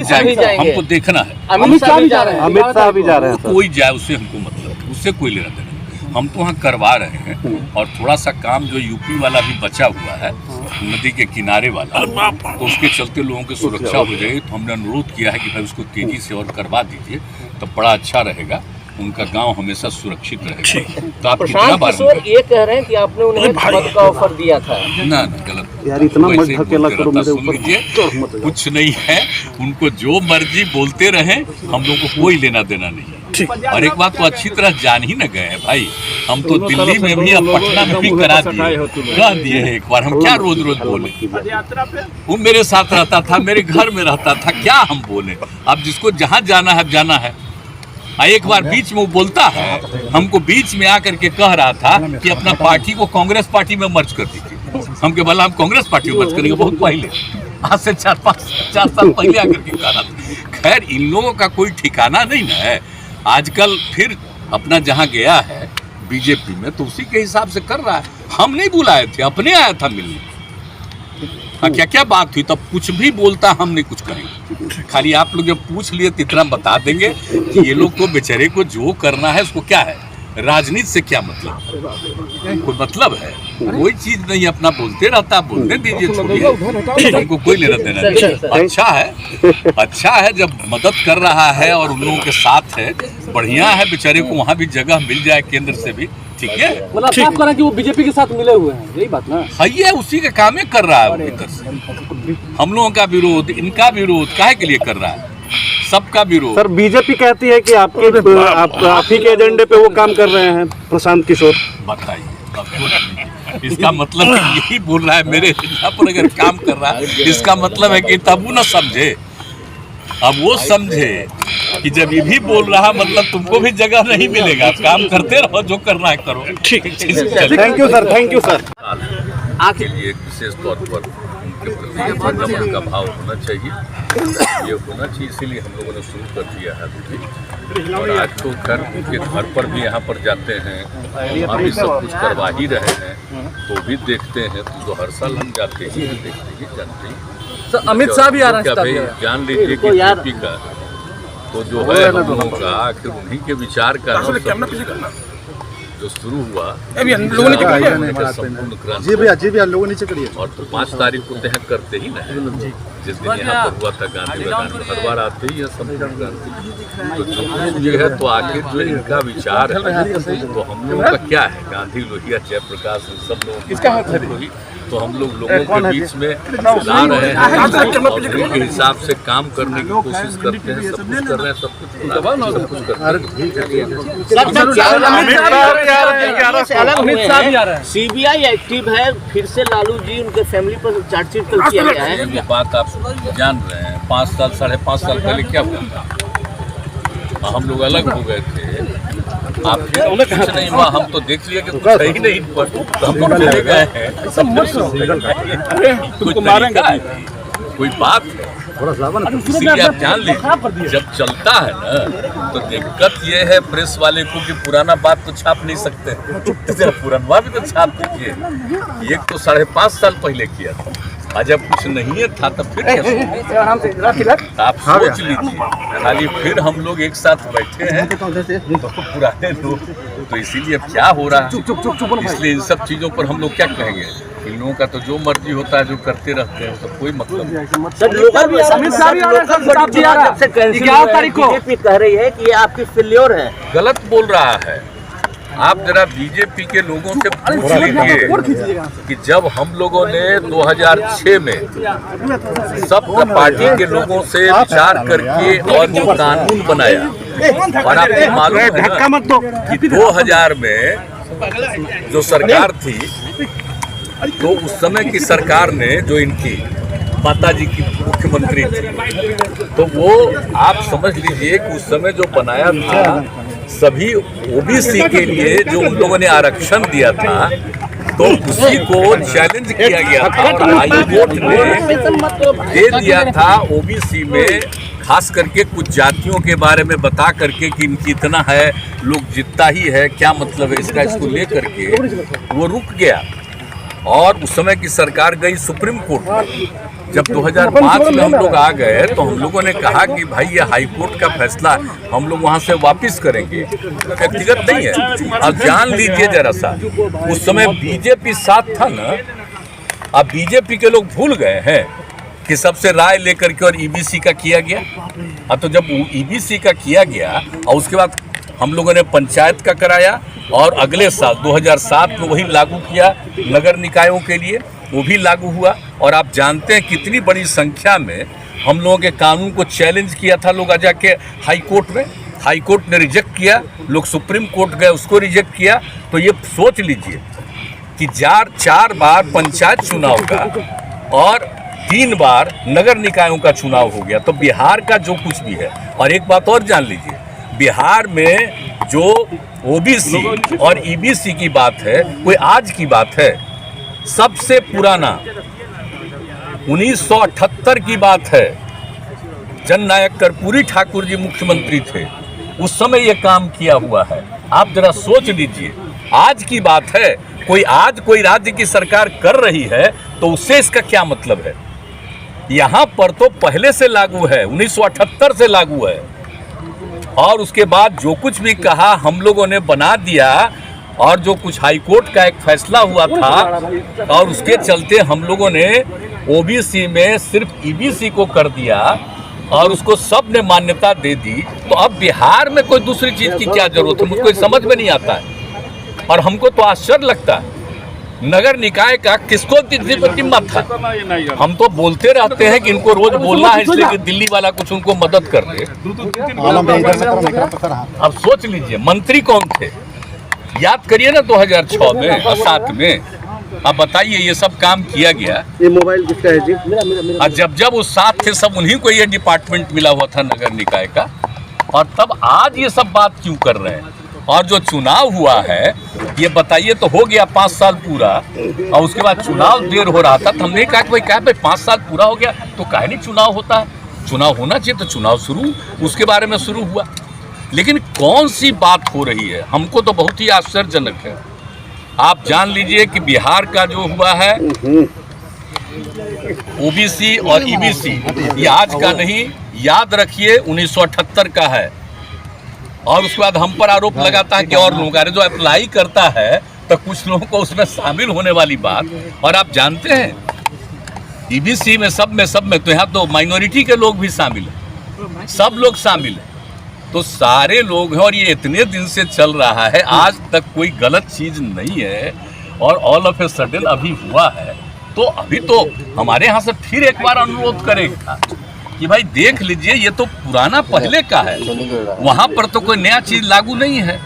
जाएंगे, हमको देखना है। अमित शाह भी जा रहे हैं, अमित शाह भी जा रहे हैं। कोई जाए उससे हमको मतलब, उससे कोई लेना देना नहीं। हम तो वहाँ करवा रहे हैं और थोड़ा सा काम जो यूपी वाला भी बचा हुआ है नदी के किनारे वाला, तो उसके चलते लोगों की सुरक्षा हो जाएगी। तो हमने अनुरोध किया है कि भाई उसको तेजी से और करवा दीजिए, तो बड़ा अच्छा रहेगा, उनका गांव हमेशा सुरक्षित रहेगा। तो आप कितना बार ये कह रहे हैं कि आपने उन्हें पद का ऑफर दिया था? ना गलत यार, इतना मत ढकेला करो मेरे ऊपर। कुछ नहीं है, उनको जो मर्जी बोलते रहे, हम लोग को कोई लेना देना नहीं है। और एक बात तो अच्छी तरह जान ही न गए हैं भाई, हम तो दिल्ली में भी अब पटना में भी करा दिए हैं एक बार। हम क्या रोज रोज बोले, वो मेरे साथ रहता था, मेरे घर में रहता था, क्या हम बोले। अब जिसको जहाँ जाना है जाना है। एक बार बीच में वो बोलता है, हमको बीच में आकर के कह रहा था कि अपना पार्टी को कांग्रेस पार्टी में मर्ज कर दीजिए। हमके बोला हम कांग्रेस पार्टी में मर्ज करेंगे, बहुत पहले, आज से 4 साल पहले आकर के कह रहा था। खैर इन लोगों का कोई ठिकाना नहीं ना है। आजकल फिर अपना जहाँ गया है बीजेपी में, तो उसी के हिसाब से कर रहा है। हम नहीं बुलाए थे, अपने आया था मिलने। हाँ, क्या क्या बात हुई, तब कुछ भी बोलता हम नहीं कुछ करेंगे। खाली आप लोग जब पूछ लिए तो इतना बता देंगे कि ये लोग को बेचारे को जो करना है उसको क्या है, राजनीति से क्या मतलब, कोई मतलब है कोई चीज नहीं। अपना बोलते रहता, बोलने दीजिए, छोड़िए, हमको कोई लेना देना नहीं। अच्छा है जब मदद कर रहा है और उन लोगों के साथ है, बढ़िया है। बेचारे को वहाँ भी जगह मिल जाए केंद्र से भी, ठीक है। मतलब साफ करा कि वो बीजेपी के साथ मिले हुए हैं, यही बात ना है। ये उसी के काम कर रहा है भीतर से। हम लोगों का विरोध, इनका विरोध काहे के लिए कर रहा है, सबका विरोध। सर बीजेपी कहती है कि आप ही के एजेंडे पे वो काम कर रहे हैं, प्रशांत किशोर। बताइए, इसका मतलब यही बोल रहा है मेरे यहाँ पर अगर काम कर रहा है, इसका मतलब है कि तब वो न समझे। अब वो समझे कि जब ये भी बोल रहा मतलब तुमको भी जगह नहीं मिलेगा, काम करते रहो, जो करना है करो। ठीक है, thank you sir, thank you sir. के लिए विशेष तौर पर उनके प्रति नमन का भाव होना चाहिए, ये होना चाहिए, इसीलिए हम लोगों ने शुरू कर दिया है अभी। और आज तो खैर उनके घर पर भी यहाँ पर जाते हैं, वहाँ भी सब कुछ करवा ही रहे हैं, तो भी देखते हैं। तो हर साल हम जाते ही देखते ही जानते हैं। सर अमित शाह भी आ रहा है, जान लीजिए कि यूपी का तो जो है हम लोगों का आखिर उन्हीं के विचार का जो शुरू हुआ, लोगों ने और तो 5 तारीख को तय करते ही ना, जिस दिन यहाँ पर हुआ था गांधी मैदान में, हर बार आते ही है संपूर्ण क्रांति। तो जो ये है, तो आखिर जो इनका विचार है, तो हम लोगों का क्या है, गांधी, लोहिया, जयप्रकाश, सब लोगों की, तो हम लोगों के बीच में ला रहे हैं, उनके हिसाब से काम करने की कोशिश करते हैं, सब कुछ कर रहे हैं, सब कुछ कर रहे हैं। सीबीआई एक्टिव है, फिर से लालू जी उनके फैमिली पर चार्जशीट कर किया गया है। ये बात आप जान रहे हैं, 5 साल 5.5 साल पहले क्या हुआ, हम लोग अलग हो गए थे। आप कुछ नहीं हुआ, हम तो देख लिया कि कुछ है ही नहीं, तो हम लोग चले गए हैं। कुछ मारेंगे, कोई बात है, इसीलिए आप जान लीजिए, जब चलता है ना, तो दिक्कत ये है प्रेस वाले को कि पुराना बात तो छाप नहीं सकते, तो पुराना भी तो छाप दीजिए। एक तो 5.5 साल पहले किया था, जब कुछ नहीं था तब फिर आप सोच लीजिए। खाली फिर हम लोग एक साथ बैठे हैं, तो पुराने लोग, तो इसीलिए अब क्या हो रहा है, इसलिए इन सब चीज़ों पर हम लोग क्या कहेंगे। इन लोगों का तो जो मर्जी होता है, जो करते रहते हैं, तो कोई मतलब नहीं। 11 तारीख को बीजेपी कह रही है कि ये आपकी फेल्योर है, गलत बोल रहा है। आप जरा बीजेपी के लोगों से पूछ लीजिए कि जब हम लोगों ने 2006 में सब पार्टी के लोगों से विचार करके और जो कानून बनाया, और आपको मालूम है ना कि 2000 में जो सरकार थी, तो उस समय की सरकार ने, जो इनकी माता जी की मुख्यमंत्री थी, तो वो आप समझ लीजिए कि उस समय जो बनाया था, सभी ओबीसी के लिए जो उन लोगों ने आरक्षण दिया था, तो उसी को चैलेंज किया गया था और हाई कोर्ट ने दे दिया था। ओबीसी में खास करके कुछ जातियों के बारे में बता करके कि इनकी इतना है, लोग जितना ही है, क्या मतलब है इसका, इसको लेकर के वो रुक गया। और उस समय की सरकार गई सुप्रीम कोर्ट में, जब 2005 में हम लोग आ गए तो हम लोगों ने कहा कि भाई ये हाई कोर्ट का फैसला हम लोग वहां से वापस करेंगे, व्यक्तिगत नहीं है। अब जान लीजिए जरा सा, उस समय बीजेपी साथ था ना, अब बीजेपी के लोग भूल गए हैं कि सबसे राय लेकर के और ईबीसी का किया गया। अब तो जब ईबीसी का किया गया और उसके बाद हम लोगों ने पंचायत का कराया और अगले साल 2007 में वही लागू किया नगर निकायों के लिए, वो भी लागू हुआ। और आप जानते हैं कितनी बड़ी संख्या में हम लोगों के कानून को चैलेंज किया था लोग जाके हाई कोर्ट में, हाई कोर्ट ने रिजेक्ट किया, लोग सुप्रीम कोर्ट गए उसको रिजेक्ट किया। तो ये सोच लीजिए कि 4 बार पंचायत चुनाव का और 3 बार नगर निकायों का चुनाव हो गया। तो बिहार का जो कुछ भी है, और एक बात और जान लीजिए, बिहार में जो ओबीसी और ईबीसी की बात है कोई आज की बात है, सबसे पुराना 1978 की बात है। जननायक कर्पूरी ठाकुर जी मुख्यमंत्री थे, उस समय ये काम किया हुआ है। आप जरा सोच लीजिए, आज की बात है, कोई आज कोई राज्य की सरकार कर रही है तो उससे इसका क्या मतलब है। यहाँ पर तो पहले से लागू है, 1978 से लागू है, और उसके बाद जो कुछ भी कहा हम लोगों ने बना दिया। और जो कुछ हाई कोर्ट का एक फैसला हुआ था और उसके चलते हम लोगों ने ओबीसी में सिर्फ ईबीसी को कर दिया और उसको सब ने मान्यता दे दी। तो अब बिहार में कोई दूसरी चीज की क्या जरूरत है, मुझको समझ में नहीं आता है। और हमको तो आश्चर्य लगता है, नगर निकाय का किसको जिम्मा था। हम तो बोलते रहते हैं कि इनको रोज बोलना है इसलिए कि दिल्ली वाला कुछ उनको मदद कर दे। अब सोच लीजिए मंत्री कौन थे, याद करिए ना 2006 में और 7 में। अब बताइए ये सब काम किया गया। ये मोबाइल किसका है जी? और जब वो साथ थे सब उन्हीं को ये डिपार्टमेंट मिला हुआ था नगर निकाय का, और तब आज ये सब बात क्यों कर रहे हैं। और जो चुनाव हुआ है ये बताइए, तो हो गया 5 साल पूरा और उसके बाद चुनाव देर हो रहा था। तो हमने कहा कि भाई 5 साल पूरा हो गया तो काहे नहीं चुनाव होता है, चुनाव होना चाहिए। तो चुनाव शुरू उसके बारे में शुरू हुआ, लेकिन कौन सी बात हो रही है हमको तो बहुत ही आश्चर्यजनक है। आप जान लीजिए कि बिहार का जो हुआ है ओबीसी और ईबीसी, ये आज का नहीं, याद रखिए 1978 का है। और उसके बाद हम पर आरोप लगाता है कि और लोग जो अप्लाई करता है तो कुछ लोगों को उसमें शामिल होने वाली बात। और आप जानते हैं ईबीसी में सब में तो यहाँ तो माइनॉरिटी के लोग भी शामिल हैं, सब लोग शामिल हैं, तो सारे लोग हैं। और ये इतने दिन से चल रहा है, आज तक कोई गलत चीज नहीं है। और ऑल ऑफ ए सडन अभी हुआ है, तो अभी तो हमारे यहाँ से फिर एक बार अनुरोध करेगा कि भाई देख लीजिए, ये तो पुराना पहले का है, वहां पर तो कोई नया चीज लागू नहीं है।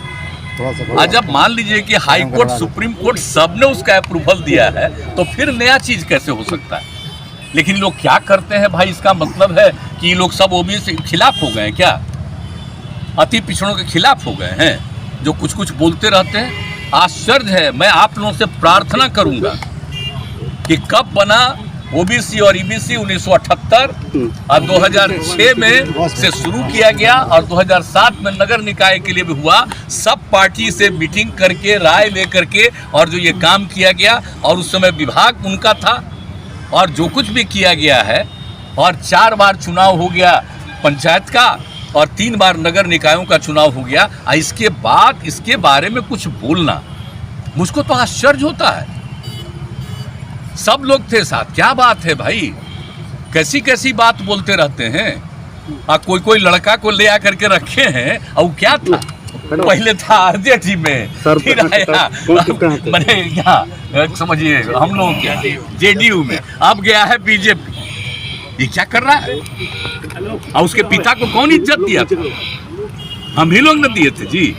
और जब मान लीजिए कि हाई कोर्ट सुप्रीम कोर्ट सब ने उसका अप्रूवल दिया है तो फिर नया चीज कैसे हो सकता है। लेकिन लोग क्या करते हैं भाई, इसका मतलब है कि ये लोग सब ओबीसी के खिलाफ हो गए हैं क्या, अति पिछड़ों के खिलाफ हो गए हैं, जो कुछ कुछ बोलते रहते हैं। आश्चर्य है। मैं आप लोगों से प्रार्थना करूंगा कि कब बना ओबीसी और ईबीसी, 1978 और 2006 में से शुरू किया गया और 2007 में नगर निकाय के लिए भी हुआ। सब पार्टी से मीटिंग करके राय लेकर के और जो ये काम किया गया, और उस समय विभाग उनका था, और जो कुछ भी किया गया है, और 4 बार चुनाव हो गया पंचायत का और 3 बार नगर निकायों का चुनाव हो गया। इसके बाद इसके बारे में कुछ बोलना मुझको तो आश्चर्य होता है। सब लोग थे साथ, क्या बात है भाई, कैसी कैसी बात बोलते रहते हैं। कोई लड़का को ले आकर के रखे हैं, और क्या था, पहले था आरजेडी में, फिर आया मैंने यहाँ समझिए हम लोग क्या जेडीयू में, अब गया है बीजेपी। ये क्या कर रहा है। और उसके पिता को कौन इज्जत दिया था, हम ही लोग न दिए थे जी।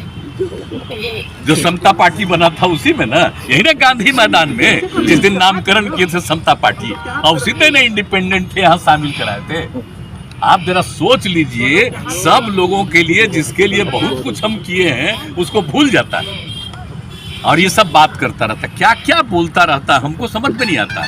जो समता पार्टी बना था उसी में ना, यही ना गांधी मैदान में जिस दिन नामकरण किए थे समता पार्टी, और उसी दिन इंडिपेंडेंट थे यहाँ शामिल कराए थे। आप जरा सोच लीजिए, सब लोगों के लिए जिसके लिए बहुत कुछ हम किए हैं उसको भूल जाता है और ये सब बात करता रहता, क्या क्या बोलता रहता, हमको समझ में नहीं आता।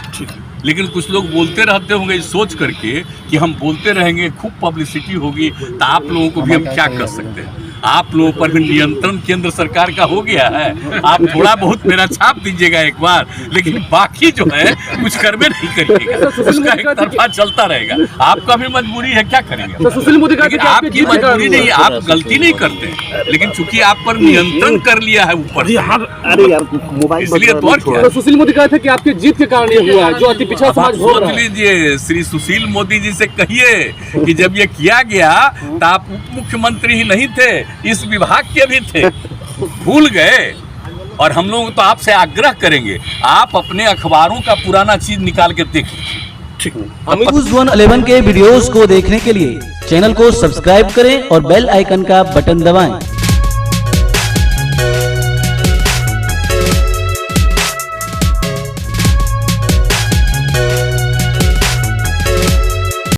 लेकिन कुछ लोग बोलते रहते होंगे सोच करके कि हम बोलते रहेंगे, खूब पब्लिसिटी होगी, तो आप लोगों को भी हम क्या कर सकते हैं। आप लोगों पर भी नियंत्रण केंद्र सरकार का हो गया है। आप थोड़ा बहुत मेरा छाप दीजिएगा एक बार, लेकिन बाकी जो है कुछ करबे नहीं करिएगा, उसका एक तरफा चलता रहेगा। आपका भी मजबूरी है, क्या करेंगे। सुशील मोदी लेकिन आपकी मजबूरी नहीं, आप गलती नहीं करते, लेकिन चूंकि आप पर नियंत्रण कर लिया है ऊपर से, अरे यार मोबाइल इसलिए तो और क्या। तो सुशील मोदी कहते हैं कि आपकी जीत के कारण ये हुआ है, जो अति पिछड़ा अब आप समाज भोग रहा सोच है। लीजिए, श्री सुशील मोदी जी से कहिए कि जब ये किया गया तो आप उप मुख्यमंत्री ही नहीं थे, इस विभाग के भी थे, भूल गए। और हम लोग तो आपसे आग्रह करेंगे, आप अपने अखबारों का पुराना चीज निकाल के देखिए। न्यूज़ 111 के वीडियोस को देखने के लिए चैनल को सब्सक्राइब करें और बेल आइकन का बटन दबाएं।